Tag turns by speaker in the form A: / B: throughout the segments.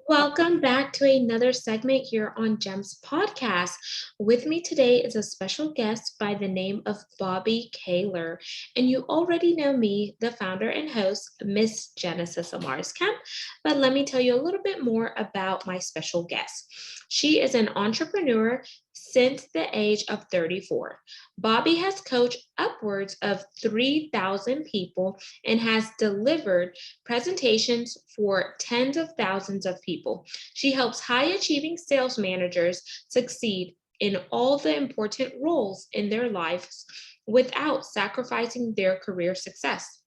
A: Welcome back to another segment here on Gems Podcast. With me today is a special guest by the name of Bobbi Kahler. And you already know me, the founder and host, Miss Genesis Amaris Kemp. But let me tell you a little bit more about my special guest. She is an entrepreneur since the age of 34. Bobbi has coached upwards of 3,000 people and has delivered presentations for tens of thousands of people. She helps high achieving sales managers succeed in all the important roles in their lives without sacrificing their career success.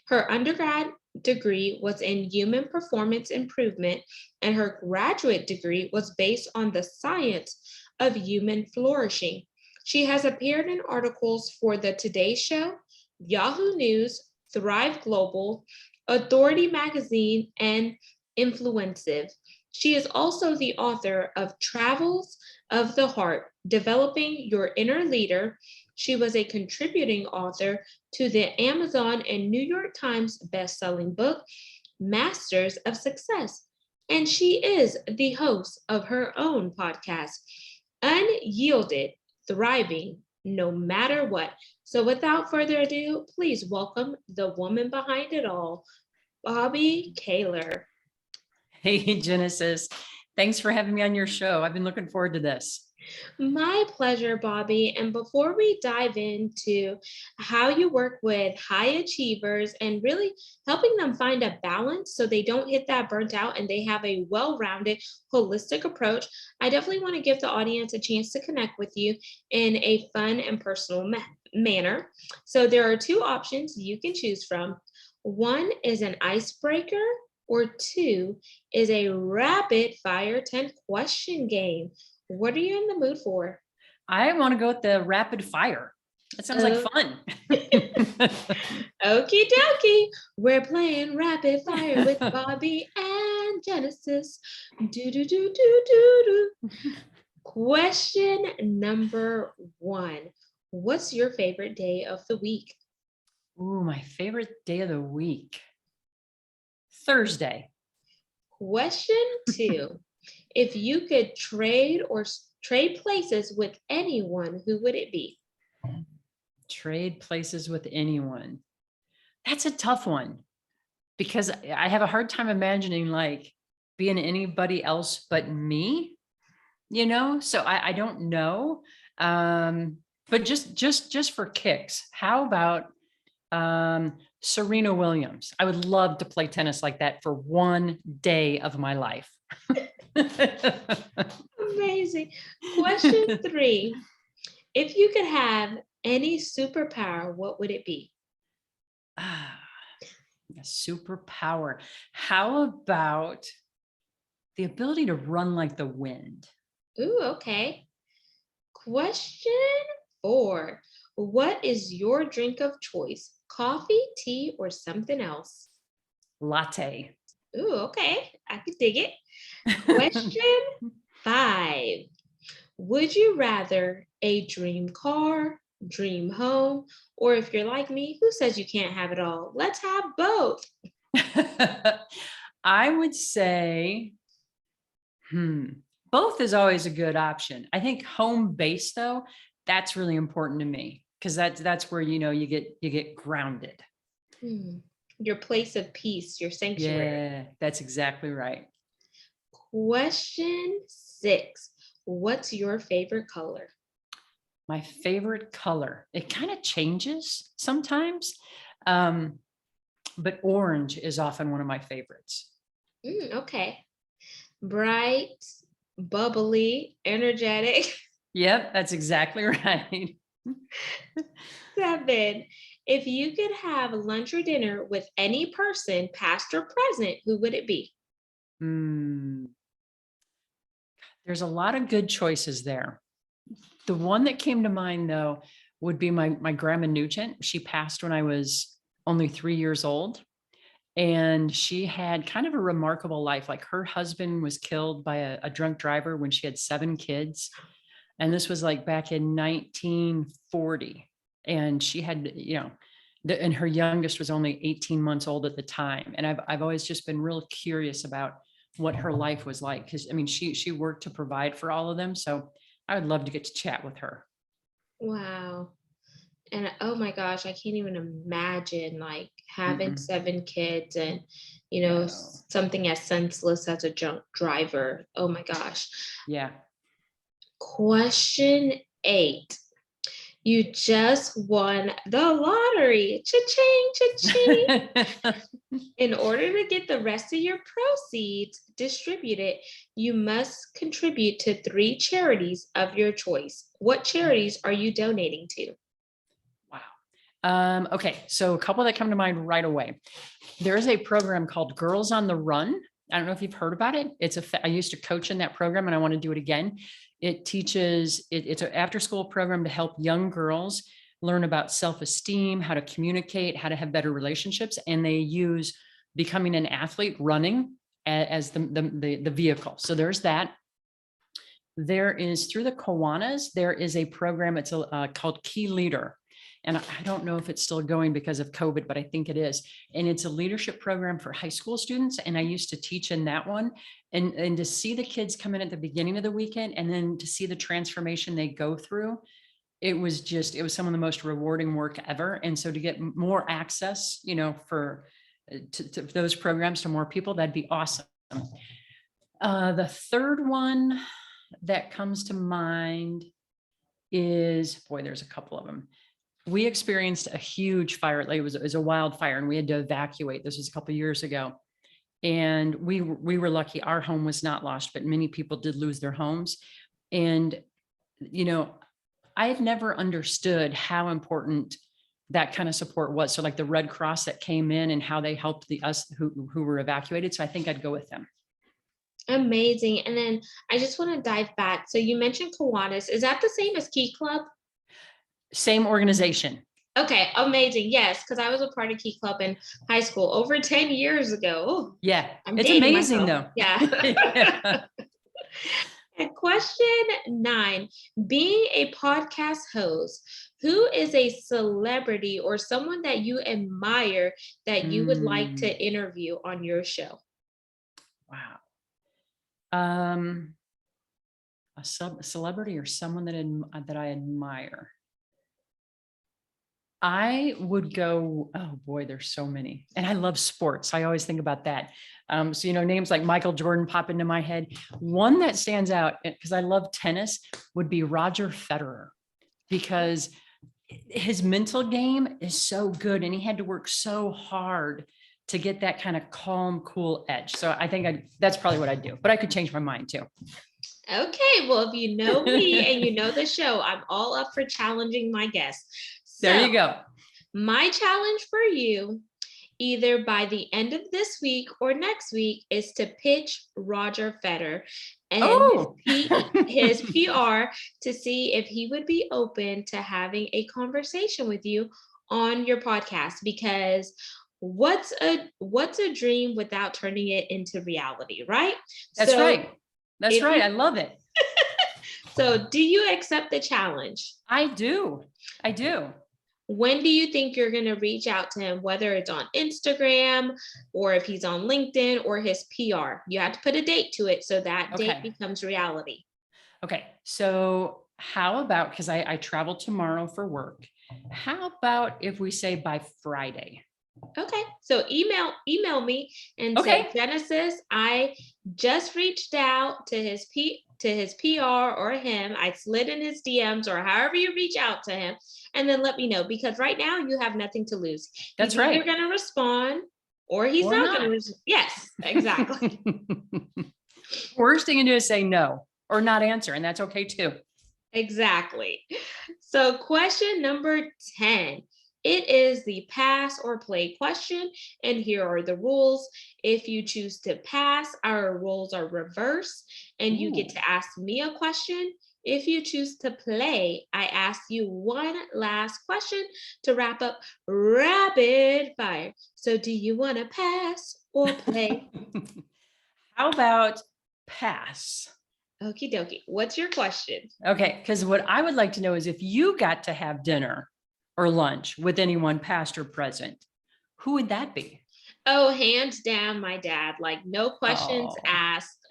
A: Her undergrad degree was in human performance improvement, and her graduate degree was based on the science of human flourishing. She has appeared in articles for The Today Show, Yahoo News, Thrive Global, Authority Magazine, and Influensive. She is also the author of Travels of the Heart, Developing Your Inner Leader. She was a contributing author to the Amazon and New York Times best-selling book, Masters of Success. And she is the host of her own podcast, Unyielded, Thriving, No Matter What. So without further ado, please welcome the woman behind it all, Bobbi Kahler.
B: Hey, Genesis. Thanks for having me on your show. I've been looking forward to this.
A: My pleasure, Bobbi. And before we dive into how you work with high achievers and really helping them find a balance so they don't hit that burnt out and they have a well-rounded, holistic approach, I definitely want to give the audience a chance to connect with you in a fun and personal manner. So there are two options you can choose from. One is an icebreaker, or two is a rapid fire 10 question game. What are you in the mood for?
B: I want to go with the rapid fire. That sounds like fun.
A: Okie dokie. We're playing rapid fire with Bobbi and Genesis. Do, do, do, do, do, do. Question number one. What's your favorite day of the week?
B: Ooh, my favorite day of the week. Thursday.
A: Question two. If you could trade places with anyone, who would it be?
B: Trade places with anyone. That's a tough one because I have a hard time imagining like being anybody else but me, so I don't know. But just for kicks, how about Serena Williams? I would love to play tennis like that for one day of my life.
A: Amazing. Question three. If you could have any superpower, what would it be?
B: A superpower. How about the ability to run like the wind?
A: Ooh, okay. Question four. What is your drink of choice? Coffee, tea, or something else?
B: Latte.
A: Ooh, okay. I could dig it. Question five. Would you rather a dream car, dream home, or if you're like me, who says you can't have it all? Let's have both.
B: I would say, both is always a good option. I think home base though, that's really important to me because that's where, you get grounded.
A: Your place of peace, your sanctuary.
B: Yeah, that's exactly right.
A: Question six. What's your favorite color?
B: My favorite color. It kind of changes sometimes, but orange is often one of my favorites.
A: Okay. Bright, bubbly, energetic.
B: Yep, that's exactly right.
A: 7. If you could have lunch or dinner with any person, past or present, who would it be?
B: There's a lot of good choices there. The one that came to mind, though, would be my grandma Nugent. She passed when I was only 3 years old. And she had kind of a remarkable life. Like her husband was killed by a drunk driver when she had 7 kids. And this was like back in 1940. And she had, and her youngest was only 18 months old at the time. And I've always just been real curious about what her life was like. Cause I mean, she worked to provide for all of them. So I would love to get to chat with her.
A: Wow. And oh my gosh, I can't even imagine like having
B: Mm-mm.
A: 7 kids and,
B: No.
A: something as senseless as a drunk driver. Oh my gosh.
B: Yeah.
A: Question 8. You just won the lottery. Cha-ching, cha-ching. In order to get the rest of your proceeds distributed, you must contribute to 3 charities of your choice. What charities are you donating to?
B: Wow. Okay. So a couple that come to mind right away. There is a program called Girls on the Run. I don't know if you've heard about it. I used to coach in that program and I want to do it again. It teaches, it's an after school program to help young girls learn about self-esteem, how to communicate, how to have better relationships. And they use becoming an athlete, running as the vehicle. So there's that. There is through the Kiwanis, there is a program. It's called Key Leader. And I don't know if it's still going because of COVID, but I think it is. And it's a leadership program for high school students. And I used to teach in that one. And to see the kids come in at the beginning of the weekend and then to see the transformation they go through, it was some of the most rewarding work ever. And so to get more access, for to those programs to more people, that'd be awesome. The third one that comes to mind is, boy, there's a couple of them. We experienced a huge fire. It was a wildfire and we had to evacuate. This was a couple of years ago. And we were lucky. Our home was not lost, but many people did lose their homes. And, I had never understood how important that kind of support was. So like the Red Cross that came in and how they helped us who were evacuated. So I think I'd go with them.
A: Amazing. And then I just want to dive back. So you mentioned Kiwanis. Is that the same as Key Club?
B: Same organization.
A: Okay, amazing. Yes, because I was a part of Key Club in high school over 10 years ago. Ooh,
B: Yeah,
A: I'm
B: it's
A: dating
B: amazing
A: myself.
B: though.
A: Yeah.
B: Yeah.
A: And question 9, being a podcast host, who is a celebrity or someone that you admire that you would like to interview on your show?
B: Wow. A celebrity or someone that I admire. I would go, oh boy, there's so many. And I love sports. I always think about that. So, names like Michael Jordan pop into my head. One that stands out, because I love tennis, would be Roger Federer, because his mental game is so good and he had to work so hard to get that kind of calm, cool edge. So I think that's probably what I'd do, but I could change my mind too.
A: Okay, well, if you know me and you know the show, I'm all up for challenging my guests.
B: There you go.
A: My challenge for you, either by the end of this week or next week, is to pitch Roger Federer and his PR to see if he would be open to having a conversation with you on your podcast. Because what's a dream without turning it into reality, right?
B: That's right. That's right. I love it.
A: So do you accept the challenge?
B: I do.
A: When do you think you're going to reach out to him, whether it's on Instagram or if he's on LinkedIn or his PR? You have to put a date to it so that date becomes reality.
B: Okay. So how about, because I travel tomorrow for work. How about if we say by Friday?
A: Okay. So email me and say, Genesis, I just reached out to his PR or him. I slid in his DMs or however you reach out to him, and then let me know, because right now you have nothing to lose.
B: That's right.
A: He's either going to respond or he's not going to respond. Yes, exactly.
B: Worst thing you can do is say no or not answer, and that's okay too.
A: Exactly. So question number 10. It is the pass or play question, and here are the rules. If you choose to pass, our rules are reversed, and you get to ask me a question. If you choose to play, I ask you one last question to wrap up rapid fire. So do you want to pass or play?
B: How about pass?
A: Okie dokie. What's your question?
B: Okay, because what I would like to know is if you got to have dinner or lunch with anyone past or present, who would that be?
A: Oh, hands down, my dad, like no questions
B: Oh,
A: asked.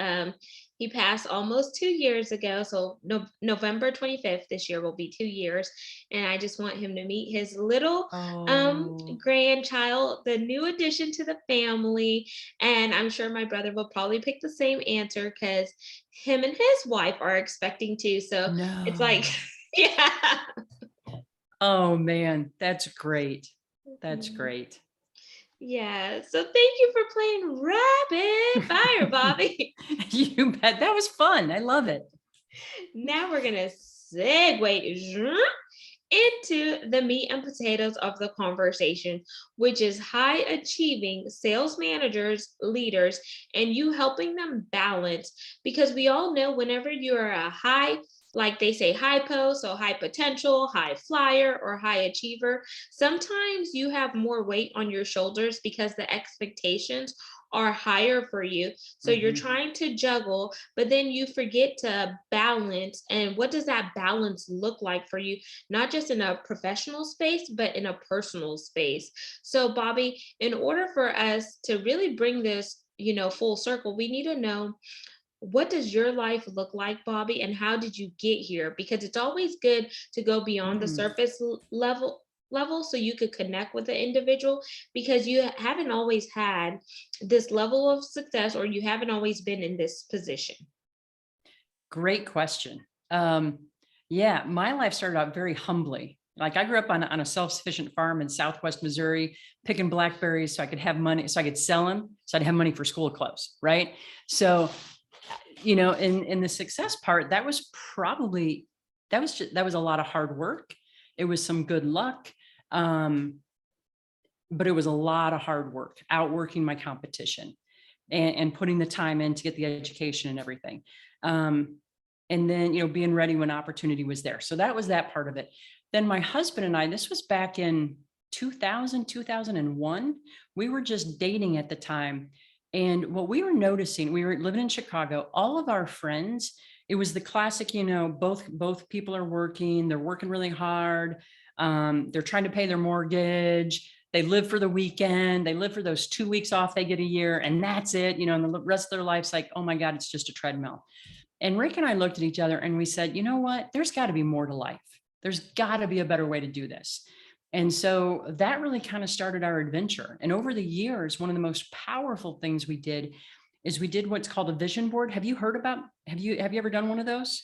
A: He passed almost 2 years ago. So November 25th this year will be 2 years. And I just want him to meet his little
B: oh,
A: grandchild, the new addition to the family. And I'm sure my brother will probably pick the same answer because him and his wife are expecting to. So it's like,
B: no.
A: yeah.
B: Oh man, that's great. That's
A: Mhm.
B: great.
A: Yeah. So thank you for playing rapid fire, Bobby.
B: You bet. That was fun. I love it.
A: Now we're gonna segue into the meat and potatoes of the conversation, which is high achieving sales managers, leaders, and you helping them balance. Because we all know whenever you're a high, like they say, high post, so high potential, high flyer, or high achiever, sometimes you have more weight on your shoulders because the expectations are higher for you. So you're
B: Mhm.
A: trying to juggle, but then you forget to balance. And what does that balance look like for you? Not just in a professional space, but in a personal space. So, Bobby, in order for us to really bring this, full circle, we need to know, what does your life look like, Bobby, and how did you get here? Because it's always good to go beyond the
B: Mm.
A: surface level so you could connect with the individual, because you haven't always had this level of success, or you haven't always been in this position.
B: Great question. Um, yeah, my life started out very humbly. Like I grew up on a self-sufficient farm in Southwest Missouri, picking blackberries so I could have money, so I could sell them, so I'd have money for school clothes, right? So, in the success part, that was probably that was a lot of hard work. It was some good luck, but it was a lot of hard work, outworking my competition and putting the time in to get the education and everything. Um, and then, being ready when opportunity was there. So that was that part of it. Then my husband and I, this was back in 2000, 2001. We were just dating at the time. And what we were noticing, we were living in Chicago, all of our friends, it was the classic, both people are working, they're working really hard. They're trying to pay their mortgage. They live for the weekend. They live for those 2 weeks off they get a year, and that's it. And the rest of their life's like, oh my God, it's just a treadmill. And Rick and I looked at each other and we said, you know what? There's got to be more to life. There's got to be a better way to do this. And so that really kind of started our adventure. And over the years, one of the most powerful things we did is we did what's called a vision board. Have you heard about, have you ever done one of those?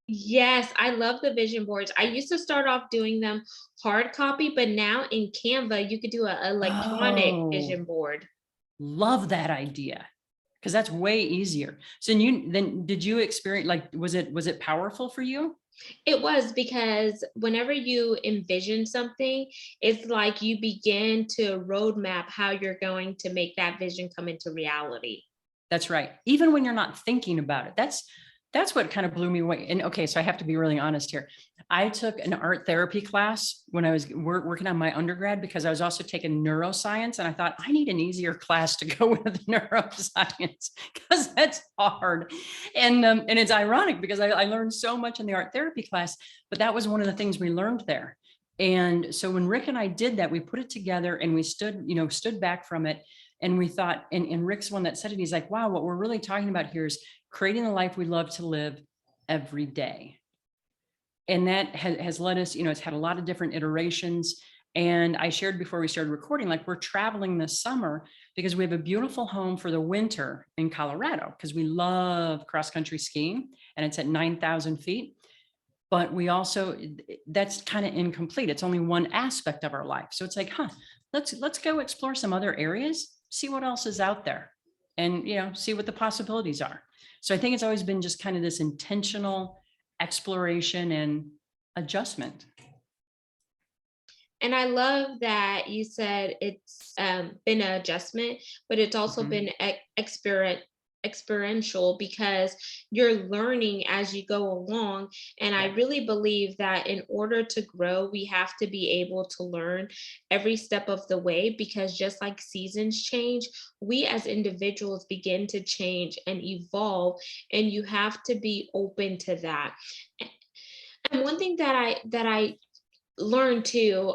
A: Yes, I love the vision boards. I used to start off doing them hard copy, but now in Canva, you could do a electronic
B: Oh,
A: vision board.
B: love that idea. Because that's way easier. So then did you experience, like, was it powerful for you?
A: It was, because whenever you envision something, it's like you begin to roadmap how you're going to make that vision come into reality.
B: That's right. Even when you're not thinking about it. That's what kind of blew me away. And okay, so I have to be really honest here. I took an art therapy class when I was working on my undergrad because I was also taking neuroscience, and I thought I need an easier class to go with neuroscience because that's hard. And it's ironic because I learned so much in the art therapy class, but that was one of the things we learned there. And so when Rick and I did that, we put it together and we stood back from it. And we thought, and Rick's one that said it, he's like, wow, what we're really talking about here is creating the life we love to live every day. And that has led us, it's had a lot of different iterations. And I shared before we started recording, like we're traveling this summer because we have a beautiful home for the winter in Colorado because we love cross country skiing and it's at 9,000 feet. But we also, that's kind of incomplete. It's only one aspect of our life. So it's like, let's go explore some other areas, see what else is out there, and see what the possibilities are. So I think it's always been just kind of this intentional exploration and adjustment.
A: And I love that you said it's been an adjustment, but it's also
B: Mhm.
A: been experiential, because you're learning as you go along. And I
B: Yeah,
A: really believe that in order to grow, we have to be able to learn every step of the way, because just like seasons change, we as individuals begin to change and evolve, and you have to be open to that. And one thing that I learned too,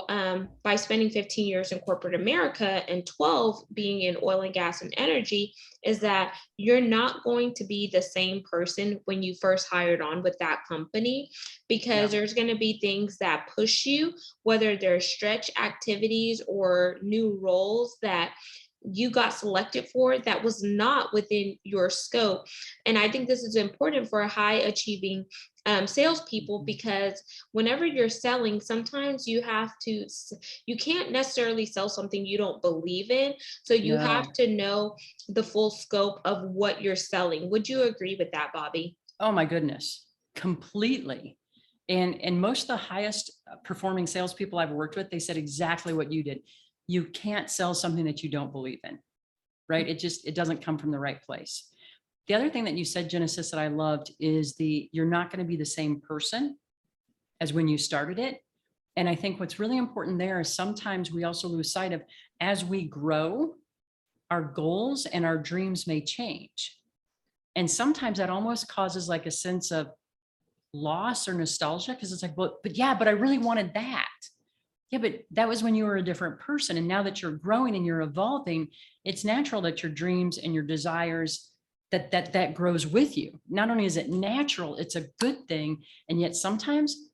A: by spending 15 years in corporate America and 12 being in oil and gas and energy, is that you're not going to be the same person when you first hired on with that company, because
B: Yeah.
A: there's going to be things that push you, whether they're stretch activities or new roles that you got selected for that was not within your scope. And I think this is important for high achieving salespeople,
B: Mhm.
A: because whenever you're selling, sometimes you can't necessarily sell something you don't believe in. So you have
B: No.
A: to know the full scope of what you're selling. Would you agree with that, Bobby?
B: Oh my goodness. Completely. And most of the highest performing salespeople I've worked with, they said exactly what you did. You can't sell something that you don't believe in, right? It doesn't come from the right place. The other thing that you said, Genesis, that I loved is you're not going to be the same person as when you started it. And I think what's really important there is sometimes we also lose sight of, as we grow, our goals and our dreams may change. And sometimes that almost causes like a sense of loss or nostalgia, because it's like, well, but yeah, but I really wanted that. Yeah, but that was when you were a different person. And now that you're growing and you're evolving, it's natural that your dreams and your desires that grows with you. Not only is it natural, it's a good thing. And yet sometimes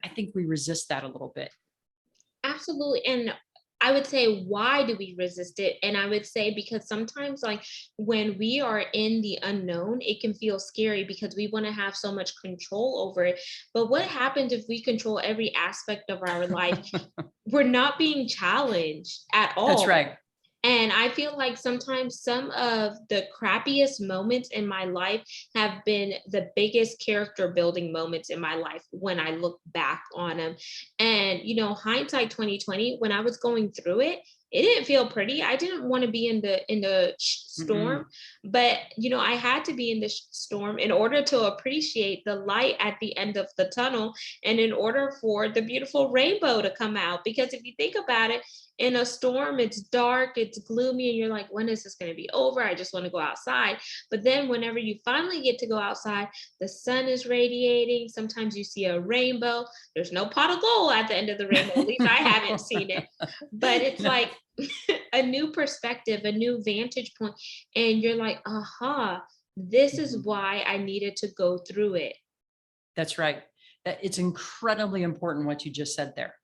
B: I think we resist that a little bit.
A: Absolutely. And I would say, why do we resist it? And I would say, because sometimes, like, when we are in the unknown, it can feel scary because we want to have so much control over it. But what happens if we control every aspect of our life? We're not being challenged at
B: That's
A: all.
B: right.
A: And I feel like sometimes some of the crappiest moments in my life have been the biggest character building moments in my life when I look back on them. And, hindsight 2020, when I was going through it, it didn't feel pretty. I didn't want to be in the storm,
B: Mm-mm.
A: but I had to be in the storm in order to appreciate the light at the end of the tunnel, and in order for the beautiful rainbow to come out. Because if you think about it, in a storm, it's dark, it's gloomy, and you're like, when is this going to be over? I just want to go outside. But then, whenever you finally get to go outside, the sun is radiating. Sometimes you see a rainbow. There's no pot of gold at the end of the rainbow. At least I haven't seen it. But it's
B: No,
A: like a new perspective, a new vantage point, and you're like, aha, this is
B: mhm.
A: why I needed to go through it.
B: That's right. It's incredibly important what you just said there.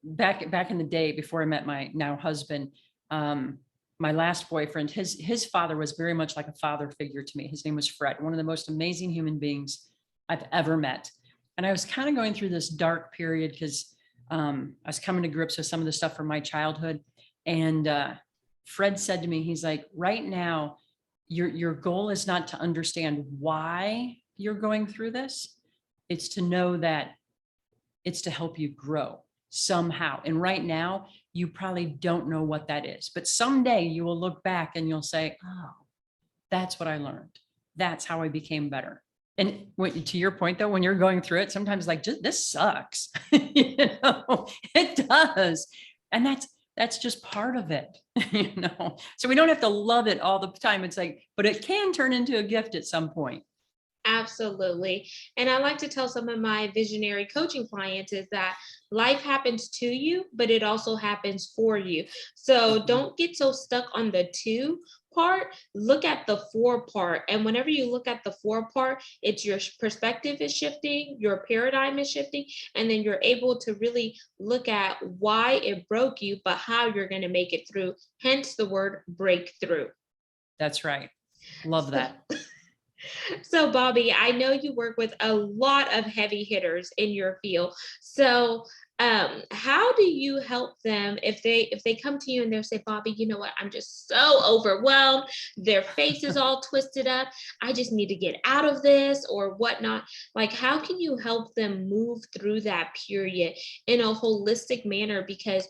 B: Back in the day, before I met my now husband, my last boyfriend, his father was very much like a father figure to me. His name was Fred, one of the most amazing human beings I've ever met. And I was kind of going through this dark period because I was coming to grips with some of the stuff from my childhood. And Fred said to me, he's like, right now, your goal is not to understand why you're going through this. It's to know that it's to help you grow somehow. And right now, you probably don't know what that is, but someday you will look back and you'll say, oh, that's what I learned. That's how I became better. And to your point, though, when you're going through it, sometimes like, just this sucks. It does. And that's just part of it. So we don't have to love it all the time. It's like, but it can turn into a gift at some point.
A: Absolutely. And I like to tell some of my visionary coaching clients is that life happens to you, but it also happens for you. So
B: Mhm.
A: don't get so stuck on the two part. Look at the four part. And whenever you look at the four part, it's your perspective is shifting, your paradigm is shifting, and then you're able to really look at why it broke you, but how you're going to make it through. Hence the word breakthrough.
B: That's right. Love that.
A: So, Bobby, I know you work with a lot of heavy hitters in your field. So, how do you help them if they come to you and they'll say, Bobby, you know what? I'm just so overwhelmed. Their face is all twisted up. I just need to get out of this or whatnot. Like, how can you help them move through that period in a holistic manner? Because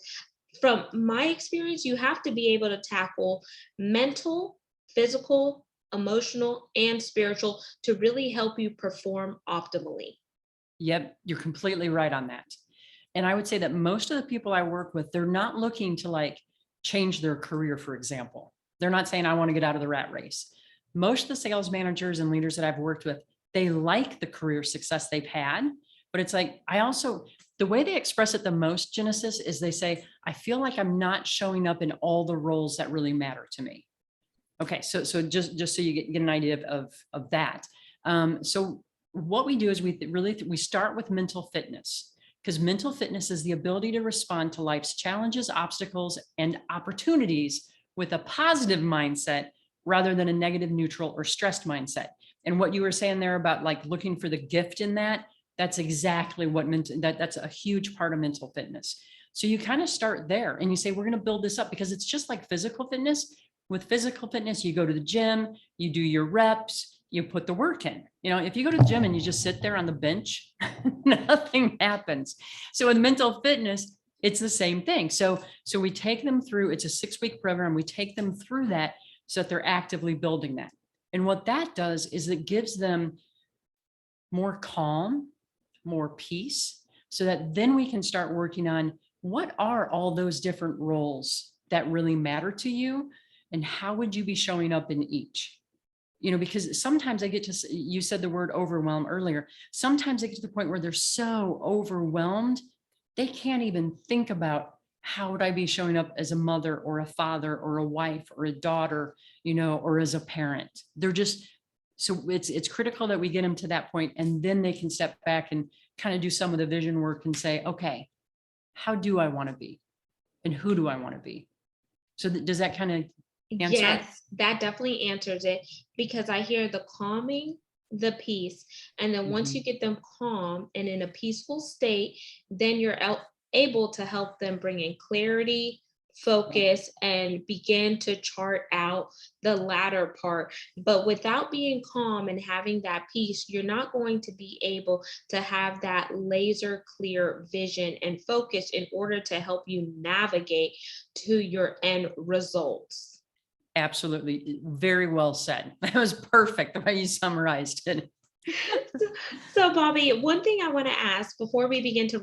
A: from my experience, you have to be able to tackle mental, physical, emotional, and spiritual to really help you perform optimally.
B: Yep, you're completely right on that. And I would say that most of the people I work with, they're not looking to like change their career, for example. They're not saying, I want to get out of the rat race. Most of the sales managers and leaders that I've worked with, they like the career success they've had. But it's like, The way they express it the most, Genesis, is they say, I feel like I'm not showing up in all the roles that really matter to me. Okay, so just so you get an idea of that. So what we do is we start with mental fitness, because mental fitness is the ability to respond to life's challenges, obstacles, and opportunities with a positive mindset rather than a negative, neutral, or stressed mindset. And what you were saying there about like looking for the gift in that, that's exactly what that's a huge part of mental fitness. So you kind of start there and you say, we're going to build this up, because it's just like physical fitness. With physical fitness, you go to the gym, you do your reps, you put the work in. You know, if you go to the gym and you just sit there on the bench, nothing happens. So with mental fitness, it's the same thing. So we take them through, it's a 6-week program. We take them through that so that they're actively building that. And what that does is it gives them more calm, more peace, so that then we can start working on what are all those different roles that really matter to you, and how would you be showing up in each? You know, because sometimes I get to, you said the word overwhelm earlier. Sometimes I get to the point where they're so overwhelmed, they can't even think about how would I be showing up as a mother or a father or a wife or a daughter, you know, or as a parent. They're just, so it's critical that we get them to that point, and then they can step back and kind of do some of the vision work and say, okay, how do I want to be? And who do I want to be? So does that kind of answer?
A: Yes, that definitely answers it, because I hear the calming, the peace, and then once you get them calm and in a peaceful state, then you're able to help them bring in clarity, focus, and begin to chart out the latter part. But without being calm and having that peace, you're not going to be able to have that laser clear vision and focus in order to help you navigate to your end results.
B: Absolutely. Very well said. That was perfect the way you summarized it.
A: So, Bobbi, one thing I want to ask before we begin to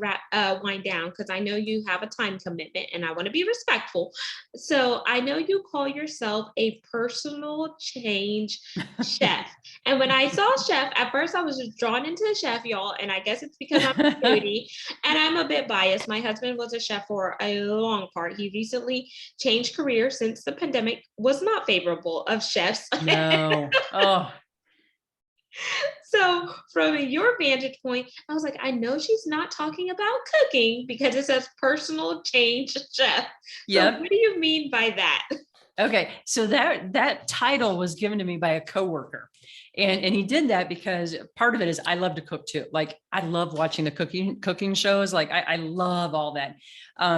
A: wind down, because I know you have a time commitment and I want to be respectful. So, I know you call yourself a personal change chef. And when I saw chef, at first I was just drawn into the chef, y'all. And I guess it's because I'm a foodie and I'm a bit biased. My husband was a chef for a long part. He recently changed careers since the pandemic was not favorable of chefs.
B: No. Oh,
A: So, from your vantage point, I was like, I know she's not talking about cooking because it says personal change chef. So,
B: yep.
A: what do you mean by that?
B: Okay. So that title was given to me by a coworker. And he did that because part of it is I love to cook too. Like I love watching the cooking shows. Like I love all that.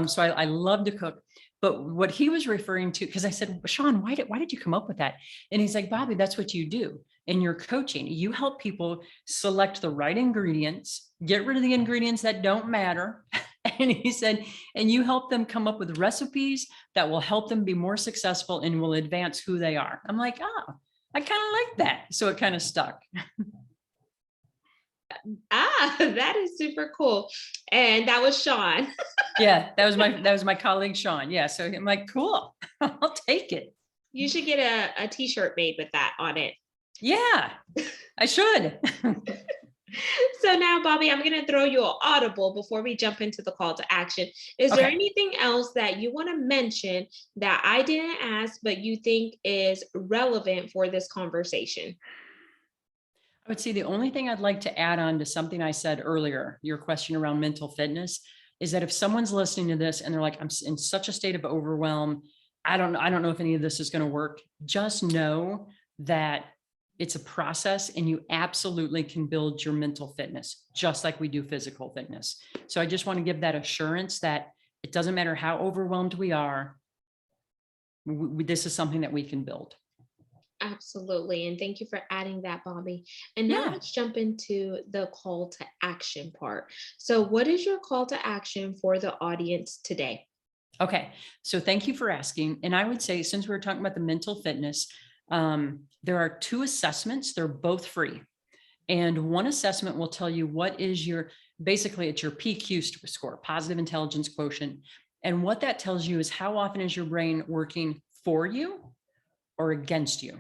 B: So I love to cook. But what he was referring to, because I said, Sean, why did you come up with that? And he's like, Bobbi, that's what you do in your coaching. You help people select the right ingredients, get rid of the ingredients that don't matter. And he said, and you help them come up with recipes that will help them be more successful and will advance who they are. I'm like, oh, I kind of like that. So it kind of stuck.
A: That is super cool. And that was Sean.
B: Yeah, that was my colleague, Sean. Yeah. So I'm like, cool, I'll take it.
A: You should get a t-shirt made with that on it.
B: Yeah, I should.
A: So now, Bobbi, I'm going to throw you an audible before we jump into the call to action. Is there anything else that you want to mention that I didn't ask, but you think is relevant for this conversation?
B: I would say the only thing I'd like to add on to something I said earlier, your question around mental fitness, is that if someone's listening to this and they're like, I'm in such a state of overwhelm, I don't know if any of this is going to work. Just know that it's a process and you absolutely can build your mental fitness just like we do physical fitness. So I just want to give that assurance that it doesn't matter how overwhelmed we are. This is something that we can build.
A: Absolutely. And thank you for adding that, Bobbi. And now let's jump into the call to action part. So, what is your call to action for the audience today?
B: Okay. So thank you for asking. And I would say, since we're talking about the mental fitness, there are 2 assessments. They're both free. And one assessment will tell you what is basically it's your PQ score, positive intelligence quotient. And what that tells you is how often is your brain working for you or against you?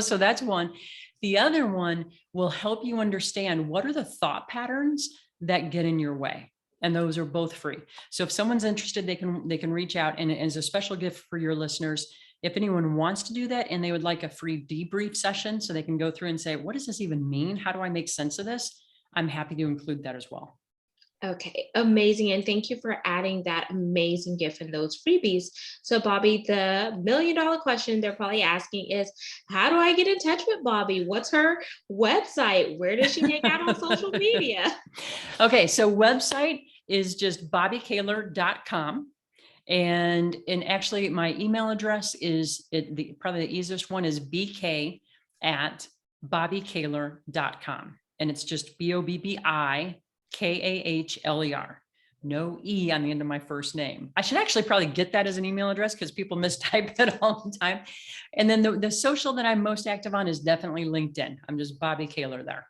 B: So that's one. The other one will help you understand what are the thought patterns that get in your way. And those are both free. So if someone's interested, they can reach out. And as a special gift for your listeners, if anyone wants to do that and they would like a free debrief session so they can go through and say, what does this even mean? How do I make sense of this? I'm happy to include that as well.
A: Okay, amazing. And thank you for adding that amazing gift and those freebies. So, Bobbi, the $1 million question they're probably asking is, how do I get in touch with Bobbi? What's her website? Where does she hang out on social media?
B: Okay, so website is just bobbikahler.com. And actually my email address is probably the easiest one is bk@bobbikahler.com. And it's just BOBBIKAHLER. No E on the end of my first name. I should actually probably get that as an email address because people mistype it all the time. And then the social that I'm most active on is definitely LinkedIn. I'm just Bobbi Kahler there.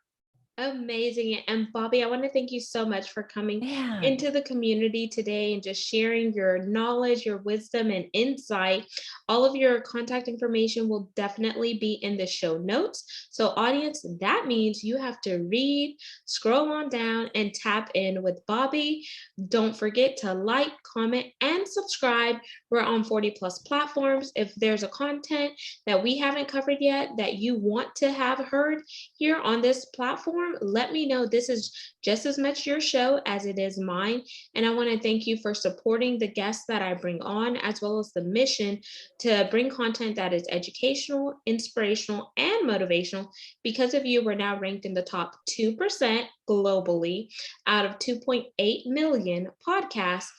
A: Amazing. And Bobbi, I want to thank you so much for coming
B: Yeah.
A: into the community today and just sharing your knowledge, your wisdom, and insight. All of your contact information will definitely be in the show notes. So, audience, that means you have to read, scroll on down, and tap in with Bobbi. Don't forget to like, comment, and subscribe. We're on 40 plus platforms. If there's a content that we haven't covered yet that you want to have heard here on this platform, let me know. This is just as much your show as it is mine. And I want to thank you for supporting the guests that I bring on, as well as the mission to bring content that is educational, inspirational, and motivational. Because of you, we're now ranked in the top 2% globally out of 2.8 million podcasts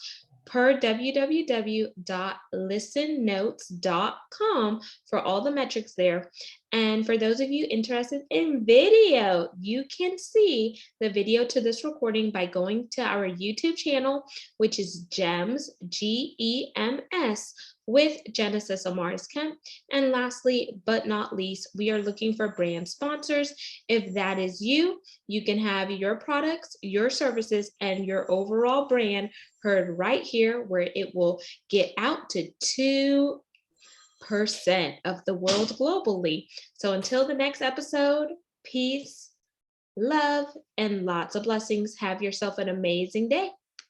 A: per www.listennotes.com for all the metrics there. And for those of you interested in video, you can see the video to this recording by going to our YouTube channel, which is GEMS, GEMS, with Genesis Amaris Kemp. And lastly, but not least, we are looking for brand sponsors. If that is you, you can have your products, your services, and your overall brand heard right here, where it will get out to 2% of the world globally. So until the next episode, peace, love, and lots of blessings. Have yourself an amazing day.